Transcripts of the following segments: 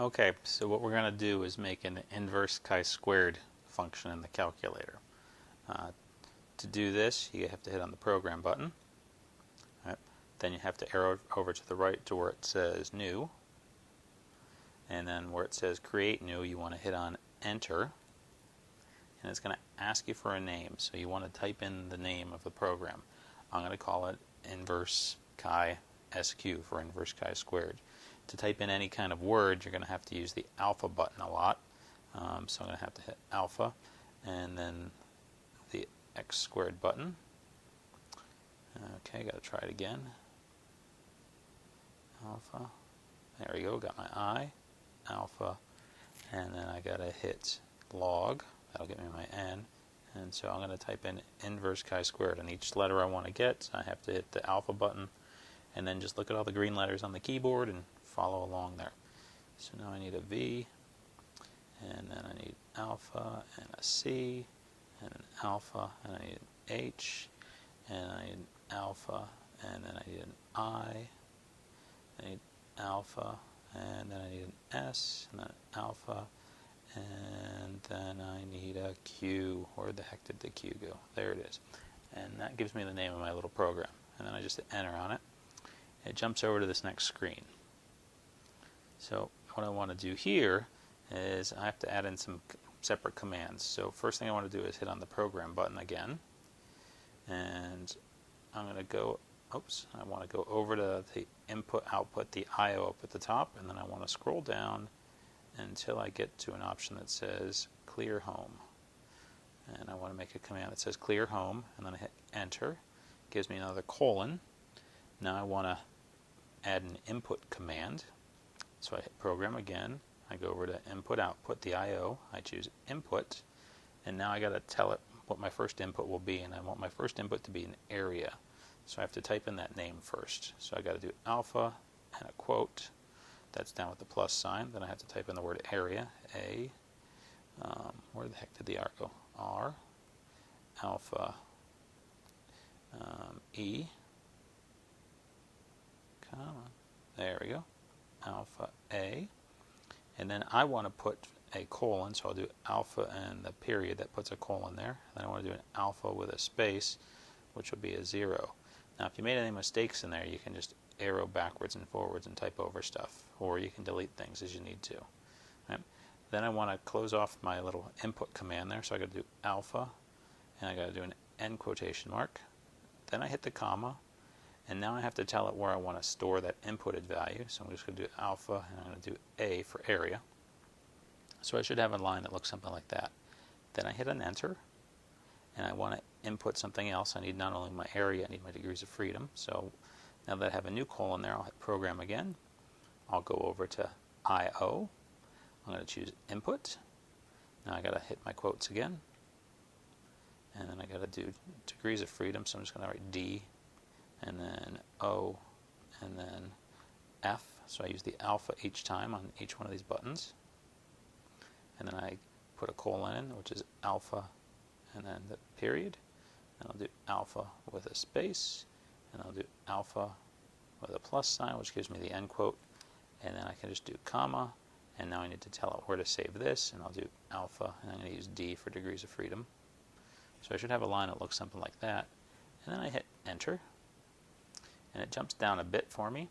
Okay, so what we're going to do is make an inverse chi-squared function in the calculator. Uh, to do this, you have to hit on the program button. Right. Then you have to arrow over to the right to where it says new. And then where it says create new, you want to hit on enter. And it's going to ask you for a name. So you want to type in the name of the program. I'm going to call it inverse chi-SQ for inverse chi-squared. To type in any kind of word, you're going to have to use the alpha button a lot. So I'm going to have to hit alpha and then the x squared button. Okay, got to try it again. Alpha. There we go, got my I. Alpha. And then I got to hit log. That'll get me my n. And so I'm going to type in inverse chi-squared. And each letter I want to get, I have to hit the alpha button. And then just look at all the green letters on the keyboard and follow along there. So now I need a V, and then I need alpha, and a C, and an alpha, and I need an H, and I need an alpha, and then I need an I need alpha, and then I need an S, and then an alpha, and then I need a Q. Where the heck did the Q go? There it is. And that gives me the name of my little program. And then I just hit enter on it. It jumps over to this next screen. So what I want to do here is I have to add in some separate commands. So first thing I want to do is hit on the program button again. And I'm going to go, I want to go over to the input output, the IO up at the top, and then I want to scroll down until I get to an option that says clear home. And I want to make a command that says clear home, and then I hit enter. It gives me another colon. Now I want to add an input command. So I hit program again. I go over to input output, the IO. I choose input, and now I got to tell it what my first input will be, and I want my first input to be an area. So I have to type in that name first. So I got to do alpha and a quote. That's down with the plus sign. Then I have to type in the word area, A. Where the heck did the R go? R, alpha, E, comma, there we go, alpha A. And then I want to put a colon, so I'll do alpha and the period that puts a colon there. And then I want to do an alpha with a space, which will be a 0. Now if you made any mistakes in there, you can just arrow backwards and forwards and type over stuff, or you can delete things as you need to. Right? Then I want to close off my little input command there, so I got to do alpha, and I got to do an end quotation mark. Then I hit the comma, and now I have to tell it where I want to store that inputted value. So I'm just going to do alpha, and I'm going to do A for area. So I should have a line that looks something like that. Then I hit an enter, and I want to input something else. I need not only my area, I need my degrees of freedom. So now that I have a new colon there, I'll hit program again. I'll go over to IO. I'm going to choose input. Now I got to hit my quotes again. And then I got to do degrees of freedom, so I'm just going to write D, and then O, and then F. So I use the alpha each time on each one of these buttons. And then I put a colon in, which is alpha, and then the period. And I'll do alpha with a space, and I'll do alpha with a plus sign, which gives me the end quote. And then I can just do comma, and now I need to tell it where to save this, and I'll do alpha, and I'm going to use D for degrees of freedom. So I should have a line that looks something like that. And then I hit enter, and it jumps down a bit for me.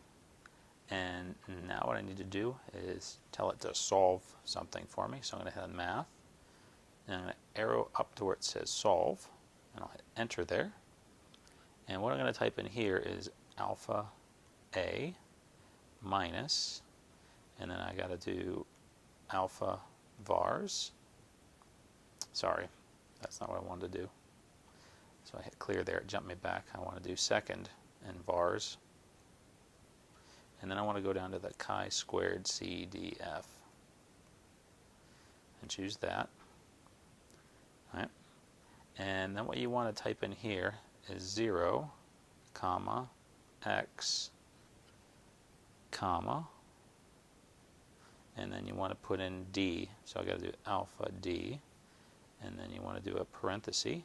And now what I need to do is tell it to solve something for me. So I'm going to hit on math, and I'm going to arrow up to where it says solve, and I'll hit enter there. And what I'm going to type in here is alpha A minus, and then I got to do alpha vars. Sorry, that's not what I wanted to do. So I hit clear there, it jumped me back. I want to do second and vars. And then I want to go down to the chi-squared CDF and choose that. All right. And then what you want to type in here is 0, comma, x, comma, and then you want to put in D. So I got to do alpha D, and then you want to do a parenthesis.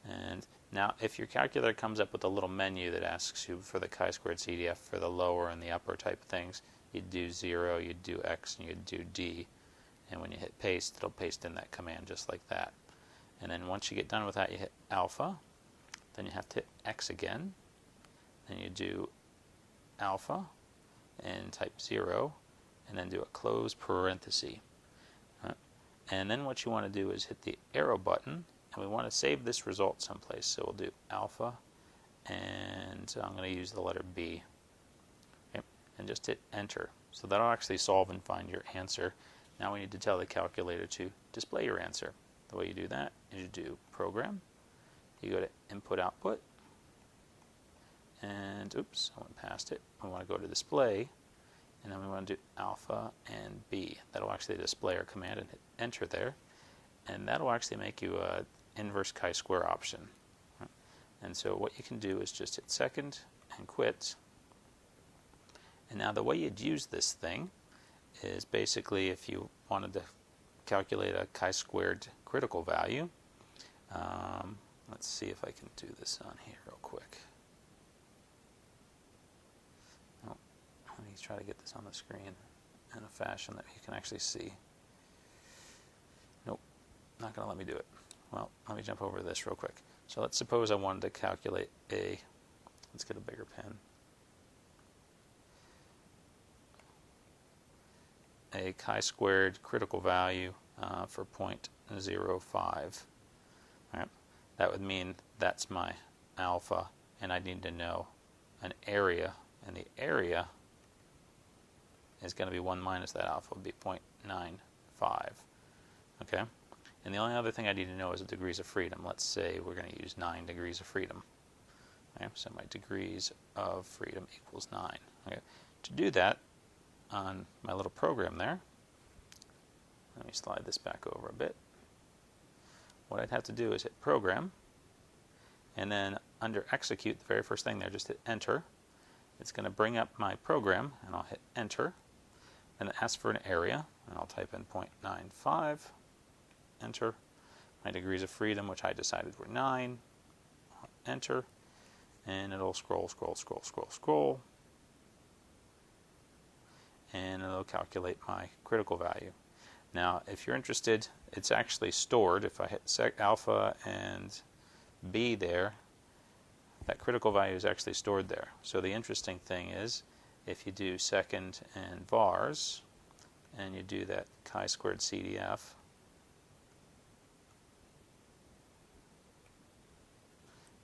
And Now, if your calculator comes up with a little menu that asks you for the chi-squared CDF for the lower and the upper type things, you'd do 0, you'd do X, and you'd do D. And when you hit paste, it'll paste in that command just like that. And then once you get done with that, you hit alpha. Then you have to hit X again. Then you do alpha and type 0, and then do a close parenthesis. And then what you want to do is hit the arrow button, and we want to save this result someplace. So we'll do alpha, and I'm going to use the letter B. Okay, and just hit enter. So that'll actually solve and find your answer. Now we need to tell the calculator to display your answer. The way you do that is you do program, you go to input output, and oops, I went past it. We want to go to display, and then we want to do alpha and B. That'll actually display our command and hit enter there, and that'll actually make you a inverse chi-square option. And so what you can do is just hit second and quit. And now the way you'd use this thing is basically if you wanted to calculate a chi-squared critical value. Let's see if I can do this on here real quick. Oh, let me try to get this on the screen in a fashion that you can actually see. Nope, not going to let me do it. Well, let me jump over this real quick. So let's suppose I wanted to calculate let's get a bigger pen. A chi-squared critical value for 0.05. All right. That would mean that's my alpha, and I need to know an area, and the area is going to be 1 minus that alpha, would be 0.95. Okay? And the only other thing I need to know is the degrees of freedom. Let's say we're going to use 9 degrees of freedom. Okay? So my degrees of freedom equals 9. Okay? To do that, on my little program there, let me slide this back over a bit. What I'd have to do is hit program, and then under execute, the very first thing there, just hit enter. It's going to bring up my program, and I'll hit enter. Then it asks for an area, and I'll type in 0.95, enter. My degrees of freedom, which I decided were 9, I'll enter, and it'll scroll, and it'll calculate my critical value. Now, if you're interested, it's actually stored. If I hit alpha and B there, that critical value is actually stored there. So the interesting thing is, if you do second and vars, and you do that chi-squared CDF,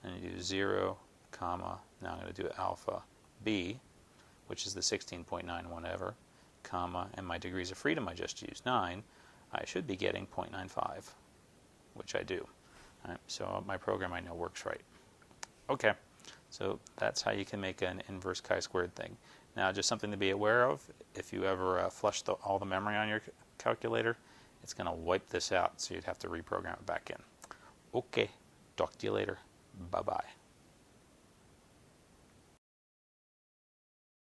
and you do 0, comma, now I'm going to do alpha B, which is the 16.9 whatever, comma, and my degrees of freedom I just used, 9, I should be getting 0.95, which I do. Right, so my program I know works right. Okay, so that's how you can make an inverse chi-squared thing. Now, just something to be aware of, if you ever flush all the memory on your calculator, it's going to wipe this out, so you'd have to reprogram it back in. Okay, talk to you later. Bye-bye.